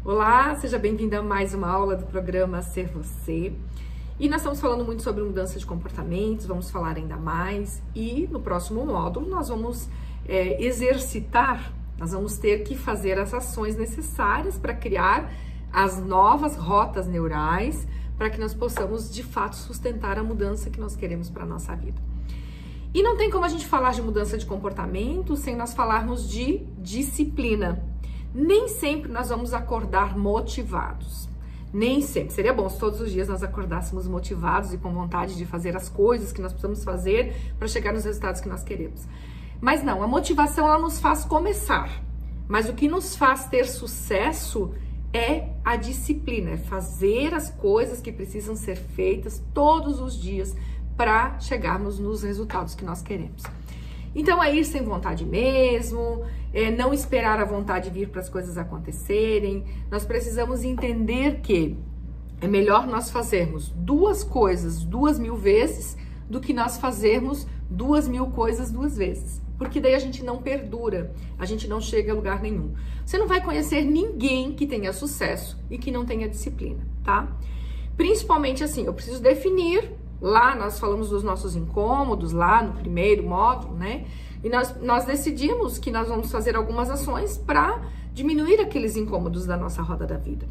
Olá, seja bem-vinda a mais uma aula do programa Ser Você. E nós estamos falando muito sobre mudança de comportamentos, vamos falar ainda mais. E no próximo módulo nós vamos exercitar, nós vamos ter que fazer as ações necessárias para criar as novas rotas neurais, para que nós possamos de fato sustentar a mudança que nós queremos para a nossa vida. E não tem como a gente falar de mudança de comportamento sem nós falarmos de disciplina. Nem sempre nós vamos acordar motivados. Nem sempre. Seria bom se todos os dias nós acordássemos motivados e com vontade de fazer as coisas que nós precisamos fazer para chegar nos resultados que nós queremos. Mas não, a motivação ela nos faz começar. Mas o que nos faz ter sucesso é a disciplina, é fazer as coisas que precisam ser feitas todos os dias para chegarmos nos resultados que nós queremos. Então é ir sem vontade mesmo, não esperar a vontade vir para as coisas acontecerem. Nós precisamos entender que é melhor nós fazermos 2 coisas 2.000 vezes do que nós fazermos 2.000 coisas 2 vezes. Porque daí a gente não perdura, a gente não chega a lugar nenhum. Você não vai conhecer ninguém que tenha sucesso e que não tenha disciplina, tá? Principalmente assim, eu preciso definir. Lá nós falamos dos nossos incômodos, lá no primeiro módulo, né? E nós decidimos que nós vamos fazer algumas ações para diminuir aqueles incômodos da nossa roda da vida.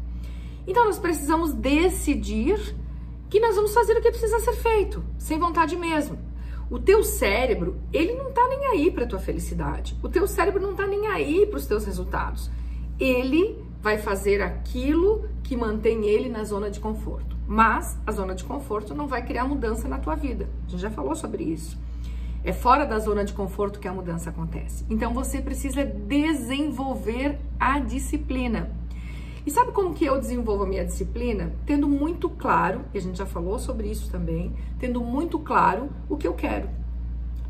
Então nós precisamos decidir que nós vamos fazer o que precisa ser feito, sem vontade mesmo. O teu cérebro, ele não tá nem aí para tua felicidade. O teu cérebro não tá nem aí para os teus resultados. Ele vai fazer aquilo que mantém ele na zona de conforto. Mas a zona de conforto não vai criar mudança na tua vida. A gente já falou sobre isso. É fora da zona de conforto que a mudança acontece. Então você precisa desenvolver a disciplina. E sabe como que eu desenvolvo a minha disciplina? Tendo muito claro, e a gente já falou sobre isso também, tendo muito claro o que eu quero.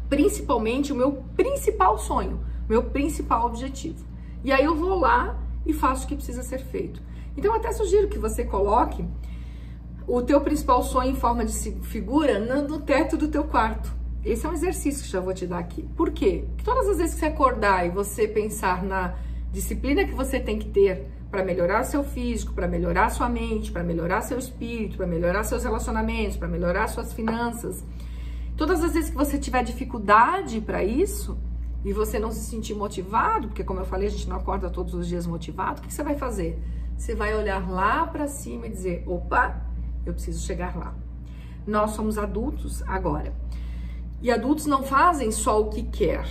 Principalmente o meu principal sonho, meu principal objetivo. E aí eu vou lá e faço o que precisa ser feito. Então eu até sugiro que você coloque o teu principal sonho em forma de figura no teto do teu quarto. Esse é um exercício que já vou te dar aqui. Por quê? Porque todas as vezes que você acordar e você pensar na disciplina que você tem que ter para melhorar seu físico, para melhorar sua mente, para melhorar seu espírito, para melhorar seus relacionamentos, para melhorar suas finanças, todas as vezes que você tiver dificuldade para isso e você não se sentir motivado, porque como eu falei, a gente não acorda todos os dias motivado, o que você vai fazer? Você vai olhar lá para cima e dizer, opa, eu preciso chegar lá. Nós somos adultos agora. E adultos não fazem só o que quer,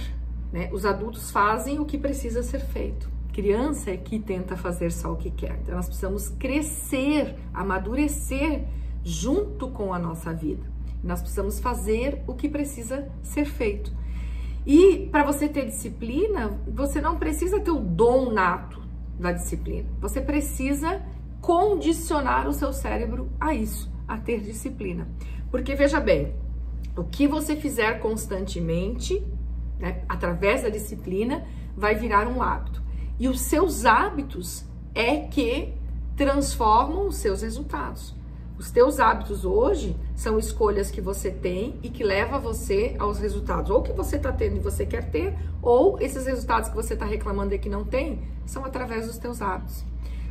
né? Os adultos fazem o que precisa ser feito. Criança é que tenta fazer só o que quer. Então nós precisamos crescer, amadurecer junto com a nossa vida. Nós precisamos fazer o que precisa ser feito. E para você ter disciplina, você não precisa ter o dom nato da disciplina. Você precisa condicionar o seu cérebro a isso, a ter disciplina. Porque veja bem, o que você fizer constantemente, né, através da disciplina, vai virar um hábito. E os seus hábitos é que transformam os seus resultados. Os teus hábitos hoje são escolhas que você tem e que leva você aos resultados, ou que você está tendo e você quer ter, ou esses resultados que você está reclamando e que não tem, são através dos teus hábitos.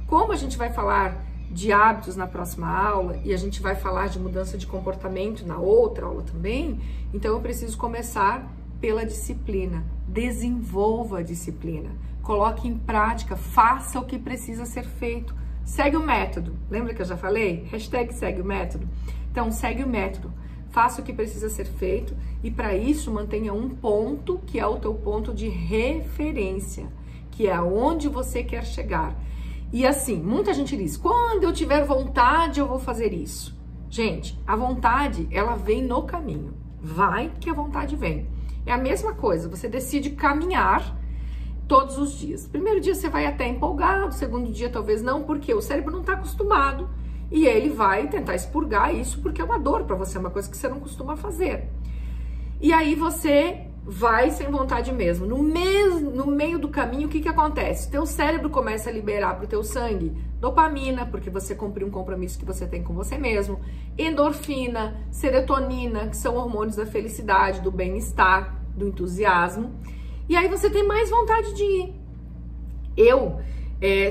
Como a gente vai falar de hábitos na próxima aula e a gente vai falar de mudança de comportamento na outra aula também, então eu preciso começar pela disciplina. Desenvolva a disciplina, coloque em prática, faça o que precisa ser feito. Segue o método, lembra que eu já falei? Hashtag segue o método. Então segue o método, faça o que precisa ser feito e para isso mantenha um ponto que é o teu ponto de referência, que é aonde você quer chegar. E assim, muita gente diz, quando eu tiver vontade eu vou fazer isso. Gente, a vontade, ela vem no caminho. Vai que a vontade vem. É a mesma coisa, você decide caminhar todos os dias. Primeiro dia você vai até empolgado, segundo dia talvez não, porque o cérebro não está acostumado e ele vai tentar expurgar isso porque é uma dor para você, é uma coisa que você não costuma fazer. E aí você vai sem vontade mesmo. No meio do caminho, o que acontece? Teu cérebro começa a liberar para o teu sangue dopamina, porque você cumpriu um compromisso que você tem com você mesmo, endorfina, serotonina, que são hormônios da felicidade, do bem-estar, do entusiasmo. E aí você tem mais vontade de ir. Eu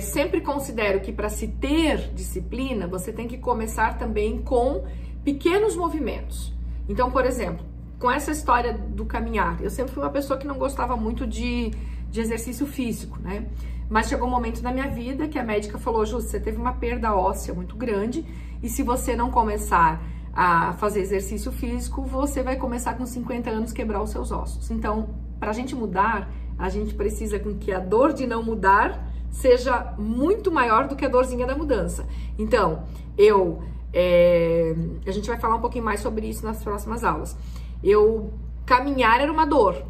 sempre considero que para se ter disciplina, você tem que começar também com pequenos movimentos. Então, por exemplo, com essa história do caminhar, eu sempre fui uma pessoa que não gostava muito de exercício físico, né? Mas chegou um momento na minha vida que a médica falou: Ju, você teve uma perda óssea muito grande e se você não começar a fazer exercício físico, você vai começar com 50 anos quebrar os seus ossos. Então, pra gente mudar, a gente precisa com que a dor de não mudar seja muito maior do que a dorzinha da mudança. Então, a gente vai falar um pouquinho mais sobre isso nas próximas aulas. Caminhar era uma dor,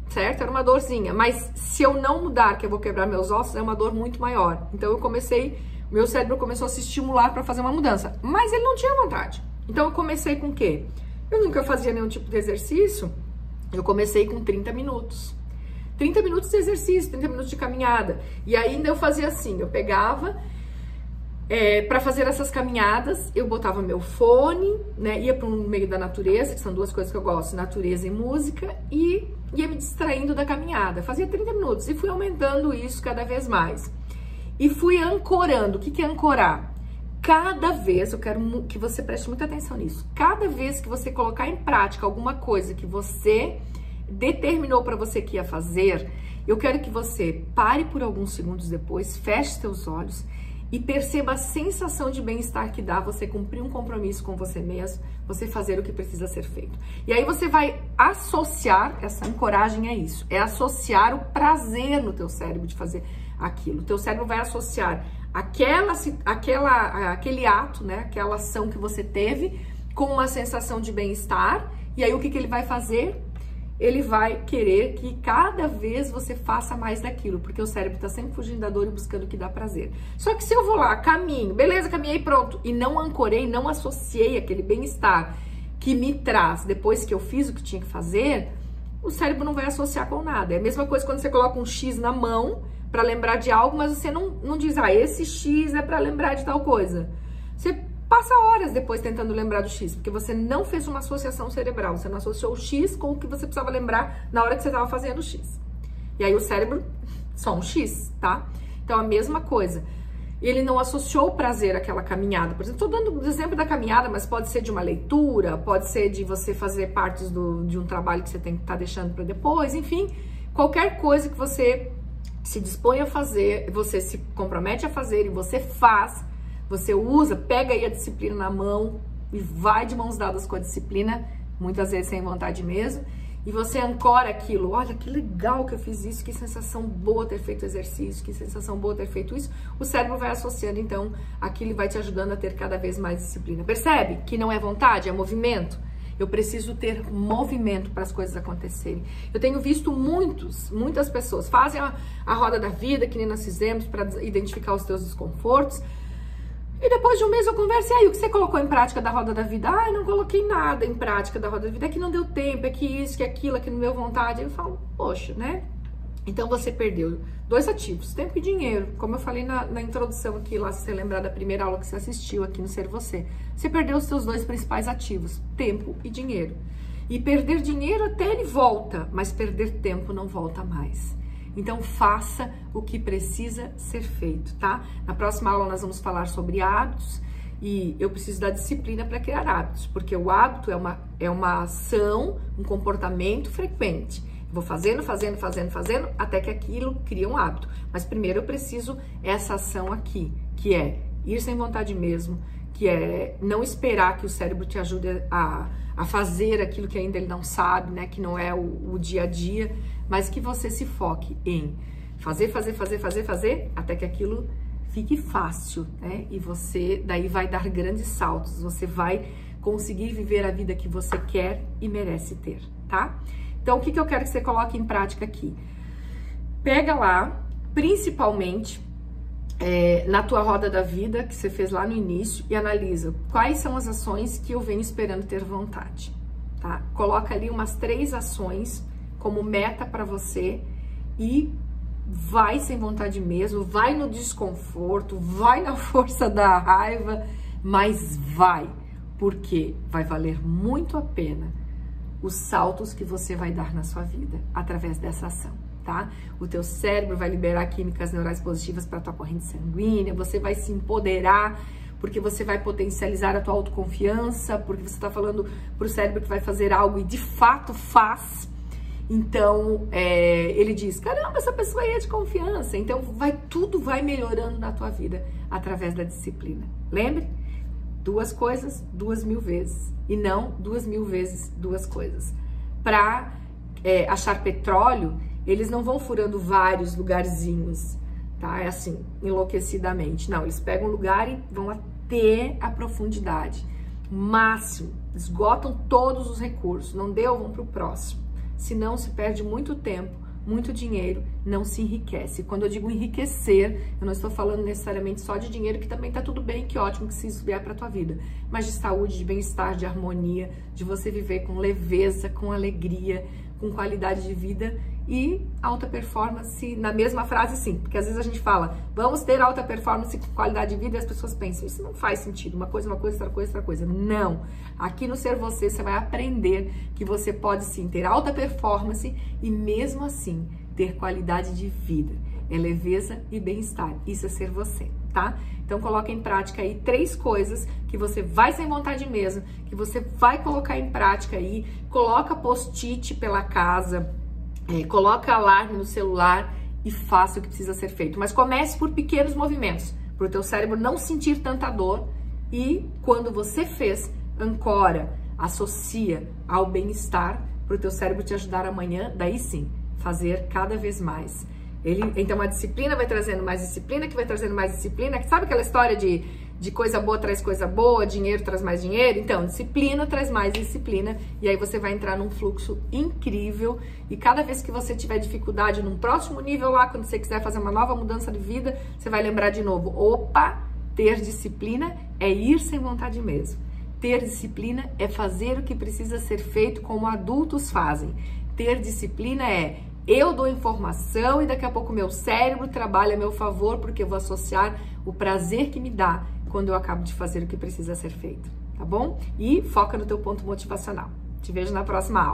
certo? Era uma dorzinha, mas se eu não mudar, que eu vou quebrar meus ossos, é uma dor muito maior. Então meu cérebro começou a se estimular para fazer uma mudança, mas ele não tinha vontade. Então eu comecei com o quê? Eu nunca fazia nenhum tipo de exercício, eu comecei com 30 minutos. 30 minutos de exercício, 30 minutos de caminhada. E ainda eu fazia assim, eu pegava, para fazer essas caminhadas, eu botava meu fone, né, ia para o meio da natureza, que são duas coisas que eu gosto, natureza e música, e ia me distraindo da caminhada. Fazia 30 minutos e fui aumentando isso cada vez mais. E fui ancorando. O que é ancorar? Cada vez, eu quero que você preste muita atenção nisso, cada vez que você colocar em prática alguma coisa que você determinou para você que ia fazer, eu quero que você pare por alguns segundos depois, feche seus olhos e perceba a sensação de bem-estar que dá você cumprir um compromisso com você mesmo, você fazer o que precisa ser feito. E aí você vai associar, essa ancoragem é isso, é associar o prazer no teu cérebro de fazer aquilo. O teu cérebro vai associar aquele ato, né, aquela ação que você teve com uma sensação de bem-estar, e aí o que ele vai fazer? Ele vai querer que cada vez você faça mais daquilo, porque o cérebro está sempre fugindo da dor e buscando o que dá prazer. Só que se eu vou lá, caminho, beleza, caminhei, pronto, e não ancorei, não associei aquele bem-estar que me traz depois que eu fiz o que tinha que fazer, o cérebro não vai associar com nada. É a mesma coisa quando você coloca um X na mão para lembrar de algo, mas você não diz, esse X é para lembrar de tal coisa. Você passa horas depois tentando lembrar do X, porque você não fez uma associação cerebral, você não associou o X com o que você precisava lembrar na hora que você estava fazendo o X. E aí o cérebro, só um X, tá? Então a mesma coisa. Ele não associou o prazer àquela caminhada. Por exemplo, estou dando o exemplo da caminhada, mas pode ser de uma leitura, pode ser de você fazer partes de um trabalho que você tem que estar deixando para depois, enfim, qualquer coisa que você se dispõe a fazer, você se compromete a fazer e você faz, você usa, pega aí a disciplina na mão e vai de mãos dadas com a disciplina, muitas vezes sem vontade mesmo, e você ancora aquilo. Olha, que legal que eu fiz isso, que sensação boa ter feito exercício, que sensação boa ter feito isso. O cérebro vai associando, então, aquilo vai te ajudando a ter cada vez mais disciplina. Percebe que não é vontade, é movimento? Eu preciso ter movimento para as coisas acontecerem. Eu tenho visto muitas pessoas fazem a roda da vida, que nem nós fizemos, para identificar os teus desconfortos. E depois de um mês eu converso, e aí, o que você colocou em prática da roda da vida? Eu não coloquei nada em prática da roda da vida, é que não deu tempo, é que isso, que aquilo, é que não deu vontade. Eu falo, poxa, né? Então você perdeu 2 ativos, tempo e dinheiro. Como eu falei na introdução aqui, lá, se você lembrar da primeira aula que você assistiu aqui no Ser Você. Você perdeu os seus 2 principais ativos, tempo e dinheiro. E perder dinheiro até ele volta, mas perder tempo não volta mais. Então faça o que precisa ser feito, tá? Na próxima aula nós vamos falar sobre hábitos e eu preciso da disciplina para criar hábitos, porque o hábito é uma ação, um comportamento frequente. Vou fazendo, até que aquilo cria um hábito. Mas primeiro eu preciso essa ação aqui, que é ir sem vontade mesmo, que é não esperar que o cérebro te ajude a fazer aquilo que ainda ele não sabe, né? Que não é o dia a dia, mas que você se foque em fazer, até que aquilo fique fácil, né? E você daí vai dar grandes saltos, você vai conseguir viver a vida que você quer e merece ter, tá? Então, o que eu quero que você coloque em prática aqui? Pega lá, principalmente na tua roda da vida que você fez lá no início e analisa quais são as ações que eu venho esperando ter vontade, tá? Coloca ali umas 3 ações como meta para você e vai sem vontade mesmo, vai no desconforto, vai na força da raiva, mas vai, porque vai valer muito a pena os saltos que você vai dar na sua vida através dessa ação. tá? O teu cérebro vai liberar químicas neurais positivas para a tua corrente sanguínea, você vai se empoderar, porque você vai potencializar a tua autoconfiança, porque você está falando pro cérebro que vai fazer algo e de fato faz. Então, ele diz, caramba, essa pessoa aí é de confiança. Então, tudo vai melhorando na tua vida através da disciplina. Lembre? 2 coisas, 2.000 vezes. E não 2.000 vezes 2 coisas. Para achar petróleo, eles não vão furando vários lugarzinhos, tá? É assim, enlouquecidamente. Não, eles pegam um lugar e vão até a profundidade. Máximo. Esgotam todos os recursos. Não deu, vão para o próximo. Senão se perde muito tempo, muito dinheiro, não se enriquece. Quando eu digo enriquecer, eu não estou falando necessariamente só de dinheiro, que também tá tudo bem, que ótimo que se isso vier para tua vida, mas de saúde, de bem-estar, de harmonia, de você viver com leveza, com alegria, com qualidade de vida e alta performance, na mesma frase sim, porque às vezes a gente fala, vamos ter alta performance com qualidade de vida e as pessoas pensam, isso não faz sentido, uma coisa, outra coisa. Não, aqui no Ser Você, você vai aprender que você pode sim ter alta performance e mesmo assim ter qualidade de vida, é leveza e bem-estar, isso é ser você, tá? Então coloca em prática aí 3 coisas que você vai sem vontade mesmo, que você vai colocar em prática aí, coloca post-it pela casa, coloca alarme no celular e faça o que precisa ser feito. Mas comece por pequenos movimentos, para o teu cérebro não sentir tanta dor e quando você fez, ancora, associa ao bem-estar para o teu cérebro te ajudar amanhã, daí sim, fazer cada vez mais. Então a disciplina vai trazendo mais disciplina, que vai trazendo mais disciplina, sabe aquela história de coisa boa traz coisa boa, dinheiro traz mais dinheiro? Então, disciplina traz mais disciplina e aí você vai entrar num fluxo incrível e cada vez que você tiver dificuldade num próximo nível lá, quando você quiser fazer uma nova mudança de vida, você vai lembrar de novo, opa, ter disciplina é ir sem vontade mesmo. Ter disciplina é fazer o que precisa ser feito como adultos fazem. Ter disciplina é eu dou informação e daqui a pouco meu cérebro trabalha a meu favor porque eu vou associar o prazer que me dá quando eu acabo de fazer o que precisa ser feito, tá bom? E foca no teu ponto motivacional. Te vejo na próxima aula.